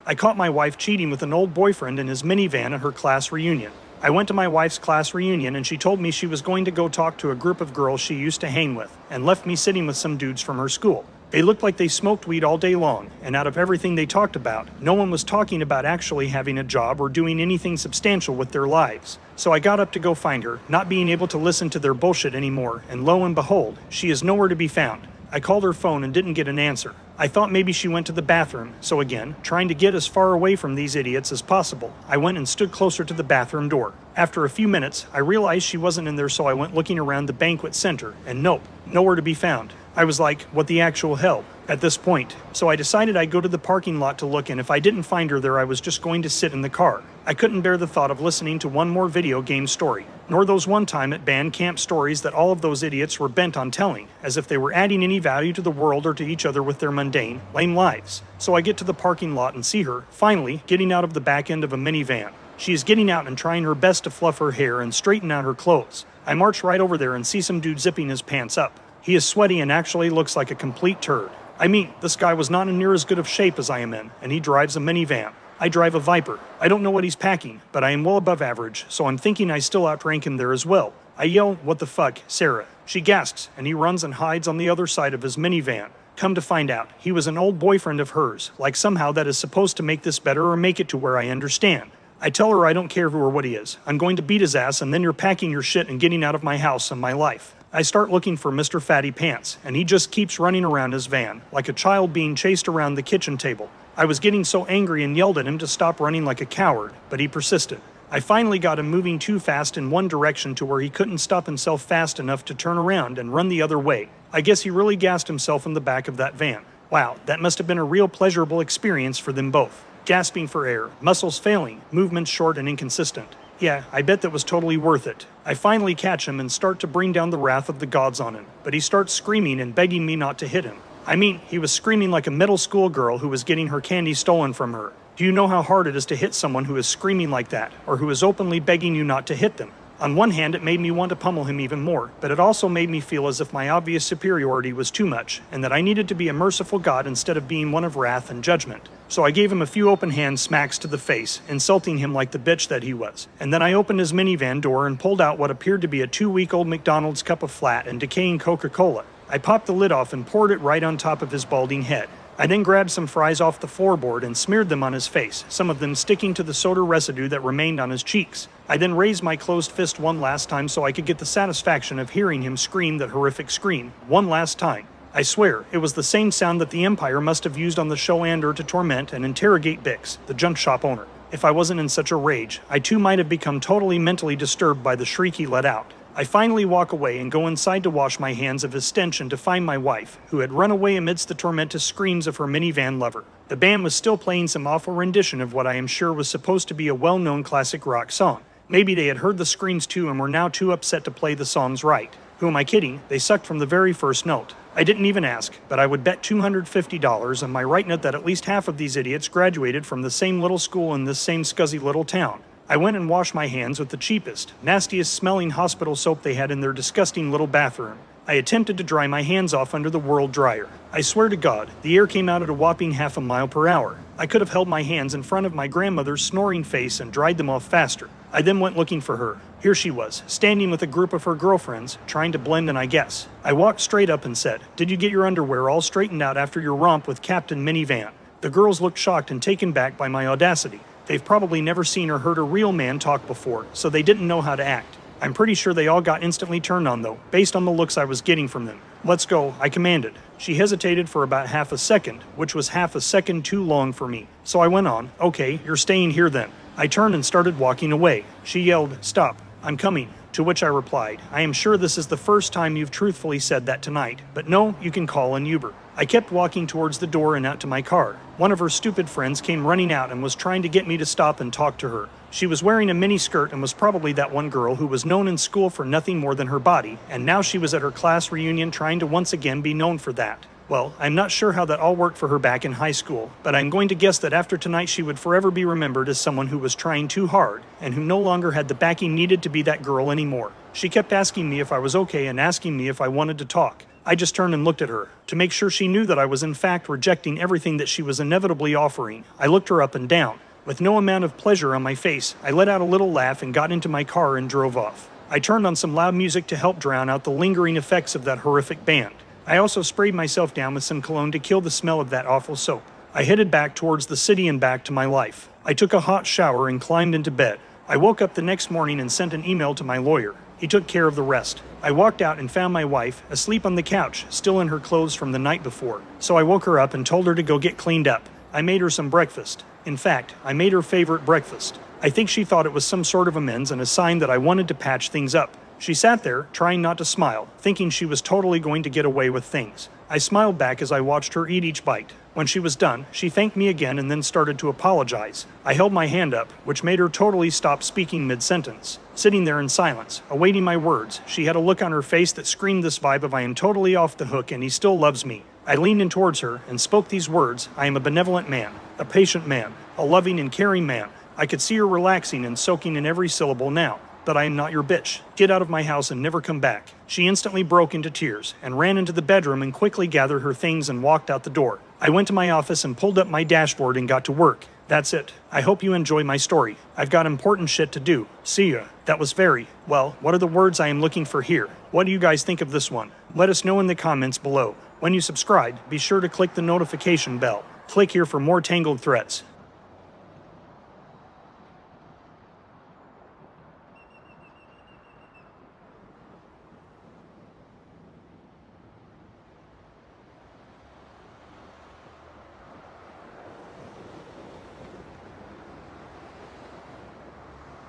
I caught my wife cheating with an old boyfriend in his minivan at her class reunion. I went to my wife's class reunion and she told me she was going to go talk to a group of girls she used to hang with, and left me sitting with some dudes from her school. They looked like they smoked weed all day long, and out of everything they talked about, no one was talking about actually having a job or doing anything substantial with their lives. So I got up to go find her, not being able to listen to their bullshit anymore, and lo and behold, she is nowhere to be found. I called her phone and didn't get an answer. I thought maybe she went to the bathroom, so again, trying to get as far away from these idiots as possible, I went and stood closer to the bathroom door. After a few minutes, I realized she wasn't in there, so I went looking around the banquet center, and nope, nowhere to be found. I was like, what the actual hell, at this point. So I decided I'd go to the parking lot to look, and if I didn't find her there, I was just going to sit in the car. I couldn't bear the thought of listening to one more video game story, nor those one time at band camp stories that all of those idiots were bent on telling, as if they were adding any value to the world or to each other with their mundane, lame lives. So I get to the parking lot and see her, finally, getting out of the back end of a minivan. She is getting out and trying her best to fluff her hair and straighten out her clothes. I march right over there and see some dude zipping his pants up. He is sweaty and actually looks like a complete turd. I mean, this guy was not in near as good of shape as I am in, and he drives a minivan. I drive a Viper. I don't know what he's packing, but I am well above average, so I'm thinking I still outrank him there as well. I yell, "What the fuck, Sarah?" She gasps, and he runs and hides on the other side of his minivan. Come to find out, he was an old boyfriend of hers, like somehow that is supposed to make this better or make it to where I understand. I tell her I don't care who or what he is. I'm going to beat his ass, and then you're packing your shit and getting out of my house and my life. I start looking for Mr. Fatty Pants, and he just keeps running around his van, like a child being chased around the kitchen table. I was getting so angry and yelled at him to stop running like a coward, but he persisted. I finally got him moving too fast in one direction to where he couldn't stop himself fast enough to turn around and run the other way. I guess he really gassed himself in the back of that van. Wow, that must have been a real pleasurable experience for them both. Gasping for air, muscles failing, movements short and inconsistent. Yeah, I bet that was totally worth it. I finally catch him and start to bring down the wrath of the gods on him, but he starts screaming and begging me not to hit him. I mean, he was screaming like a middle school girl who was getting her candy stolen from her. Do you know how hard it is to hit someone who is screaming like that, or who is openly begging you not to hit them? On one hand, it made me want to pummel him even more, but it also made me feel as if my obvious superiority was too much, and that I needed to be a merciful God instead of being one of wrath and judgment. So I gave him a few open hand smacks to the face, insulting him like the bitch that he was. And then I opened his minivan door and pulled out what appeared to be a 2-week-old McDonald's cup of flat and decaying Coca-Cola. I popped the lid off and poured it right on top of his balding head. I then grabbed some fries off the floorboard and smeared them on his face, some of them sticking to the soda residue that remained on his cheeks. I then raised my closed fist one last time so I could get the satisfaction of hearing him scream that horrific scream, one last time. I swear, it was the same sound that the Empire must have used on the show Andor to torment and interrogate Bix, the junk shop owner. If I wasn't in such a rage, I too might have become totally mentally disturbed by the shriek he let out. I finally walk away and go inside to wash my hands of his stench and to find my wife, who had run away amidst the tormentous screams of her minivan lover. The band was still playing some awful rendition of what I am sure was supposed to be a well-known classic rock song. Maybe they had heard the screams too and were now too upset to play the songs right. Who am I kidding? They sucked from the very first note. I didn't even ask, but I would bet $250 on my right nut that at least half of these idiots graduated from the same little school in this same scuzzy little town. I went and washed my hands with the cheapest, nastiest smelling hospital soap they had in their disgusting little bathroom. I attempted to dry my hands off under the world dryer. I swear to God, the air came out at a whopping 0.5 miles per hour. I could have held my hands in front of my grandmother's snoring face and dried them off faster. I then went looking for her. Here she was, standing with a group of her girlfriends, trying to blend in, I guess. I walked straight up and said, "Did you get your underwear all straightened out after your romp with Captain Minivan?" The girls looked shocked and taken back by my audacity. They've probably never seen or heard a real man talk before, so they didn't know how to act. I'm pretty sure they all got instantly turned on though, based on the looks I was getting from them. "Let's go," I commanded. She hesitated for about 1/2 second, which was 1/2 second too long for me. So I went on, "Okay, you're staying here then." I turned and started walking away. She yelled, "Stop, I'm coming." To which I replied, "I am sure this is the first time you've truthfully said that tonight, but no, you can call an Uber." I kept walking towards the door and out to my car. One of her stupid friends came running out and was trying to get me to stop and talk to her. She was wearing a mini skirt and was probably that one girl who was known in school for nothing more than her body, and now she was at her class reunion trying to once again be known for that. Well, I'm not sure how that all worked for her back in high school, but I'm going to guess that after tonight she would forever be remembered as someone who was trying too hard, and who no longer had the backing needed to be that girl anymore. She kept asking me if I was okay and asking me if I wanted to talk. I just turned and looked at her, to make sure she knew that I was in fact rejecting everything that she was inevitably offering. I looked her up and down. With no amount of pleasure on my face, I let out a little laugh and got into my car and drove off. I turned on some loud music to help drown out the lingering effects of that horrific band. I also sprayed myself down with some cologne to kill the smell of that awful soap. I headed back towards the city and back to my life. I took a hot shower and climbed into bed. I woke up the next morning and sent an email to my lawyer. He took care of the rest. I walked out and found my wife, asleep on the couch, still in her clothes from the night before. So I woke her up and told her to go get cleaned up. I made her some breakfast. In fact, I made her favorite breakfast. I think she thought it was some sort of amends and a sign that I wanted to patch things up. She sat there, trying not to smile, thinking she was totally going to get away with things. I smiled back as I watched her eat each bite. When she was done, she thanked me again and then started to apologize. I held my hand up, which made her totally stop speaking mid-sentence. Sitting there in silence, awaiting my words, she had a look on her face that screamed this vibe of I am totally off the hook and he still loves me. I leaned in towards her and spoke these words: I am a benevolent man, a patient man, a loving and caring man. I could see her relaxing and soaking in every syllable now. But I am not your bitch. Get out of my house and never come back. She instantly broke into tears and ran into the bedroom and quickly gathered her things and walked out the door. I went to my office and pulled up my dashboard and got to work. That's it. I hope you enjoy my story. I've got important shit to do. See ya. That was very, well, what are the words I am looking for here? What do you guys think of this one? Let us know in the comments below. When you subscribe, be sure to click the notification bell. Click here for more Tangled threats.